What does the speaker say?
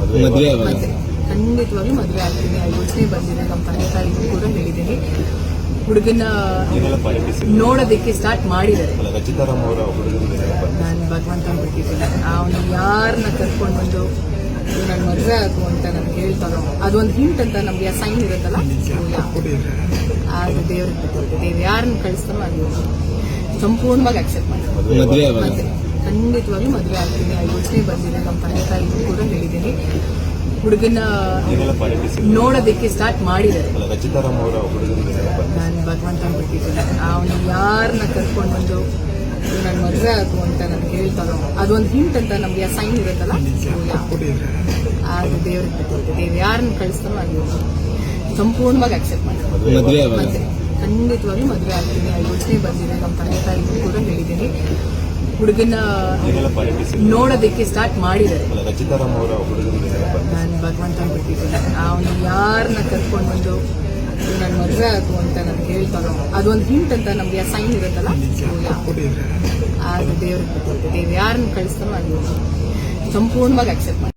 ಮದುವೆ ಖಂಡಿತವಾಗ್ಲೂ ಮದುವೆ ಆಗ್ತೀನಿ. ಆ ಯೋಚನೆ ಬಂದಿದೆ. ನಮ್ಮ ತಂದೆ ತಾಯಿಗೂ ಕೂಡ ಹೇಳಿದ್ದೀನಿ. ಹುಡುಗನ ನೋಡೋದಕ್ಕೆ ಸ್ಟಾರ್ಟ್ ಮಾಡಿದ್ದಾರೆ. ನಾನು ಭಗವಂತ ಬಿಟ್ಟಿದ್ದೀನಿ. ಅವನು ಯಾರನ್ನ ಕರ್ಕೊಂಡು ಬಂದು ನನ್ನ ಮದುವೆ ಆಗು ಅಂತ ನನ್ಗೆ ಹೇಳ್ತಾನೋ ಅದೊಂದು ಹಿಂಟ್ ಅಂತ ನಮ್ಗೆ ಆ ಸೈನ್ ಇರುತ್ತಲ್ಲ, ಅದು ದೇವ್ರಿಗೆ ಬಿಟ್ಟಿರುತ್ತೆ. ದೇವ್ರು ಯಾರನ್ನ ಕಳಿಸ್ತಾನೋ ಅದು ಸಂಪೂರ್ಣವಾಗಿ ಅಕ್ಸೆಪ್ಟ್ ಮಾಡಿ ಖಂಡಿತವಾಗ್ಲೂ ಮದುವೆ ಆಗ್ತೀನಿ. ಆ ಯೋಚನೆ ಬಂದಿದೆ. ನಮ್ಮ ತಂದೆ ತಾಯಿಗೂ ಕೂಡ ಹೇಳಿದ್ದೀನಿ. ಹುಡುಗನ ನೋಡೋದಕ್ಕೆ ಸ್ಟಾರ್ಟ್ ಮಾಡಿದ್ದಾರೆ. ನಾನು ಭಗವಂತ ಬಿಟ್ಟಿದ್ದೀನಿ. ಅವನು ಯಾರನ್ನ ಕರ್ಕೊಂಡು ಬಂದು ನನ್ನ ಮದುವೆ ಆಗು ಅಂತ ನನ್ಗೆ ಹೇಳ್ತಾನೋ ಅದೊಂದು ಹಿಂಟ್ ಅಂತ ನಮ್ಗೆ ಆ ಸೈನ್ ಇರುತ್ತಲ್ಲ, ಅದು ದೇವ್ರಿಗೆ ಬಿಟ್ಟಿರುತ್ತೆ. ದೇವ್ರು ಯಾರನ್ನ ಕಳಿಸ್ತಾನೋ ಅದು ಸಂಪೂರ್ಣವಾಗಿ ಅಕ್ಸೆಪ್ಟ್ ಮಾಡಿ ಖಂಡಿತವಾಗ್ಲೂ ಮದುವೆ ಆಗ್ತೀನಿ. ಆ ಯೋಚನೆ ಬಂದಿದೆ. ನಮ್ಮ ತಂದೆ ತಾಯಿಗೂ ಕೂಡ ಹೇಳಿದ್ದೀನಿ. ಹುಡುಗನ ನೋಡೋದಕ್ಕೆ ಸ್ಟಾರ್ಟ್ ಮಾಡಿದ್ದಾರೆ. ನಾನು ಭಗವಂತ ಬಿಟ್ಟಿದ್ದೀನಿ. ಅವನು ಯಾರನ್ನ ಕರ್ಕೊಂಡು ಬಂದು ನನ್ನ ಮದುವೆ ಆಗು ಅಂತ ನನ್ಗೆ ಹೇಳ್ತಾನೋ ಅದೊಂದು ಹಿಂಟ್ ಅಂತ ನಮ್ಗೆ ಆ ಸೈನ್ ಇರುತ್ತಲ್ಲ, ಅದು ದೇವ್ರಿಗೆ ಬಿಟ್ಟಿರುತ್ತೆ. ದೇವ್ರು ಯಾರನ್ನ ಕಳಿಸ್ತಾನೋ ಅದು ಸಂಪೂರ್ಣವಾಗಿ ಅಕ್ಸೆಪ್ಟ್ ಮಾಡಿ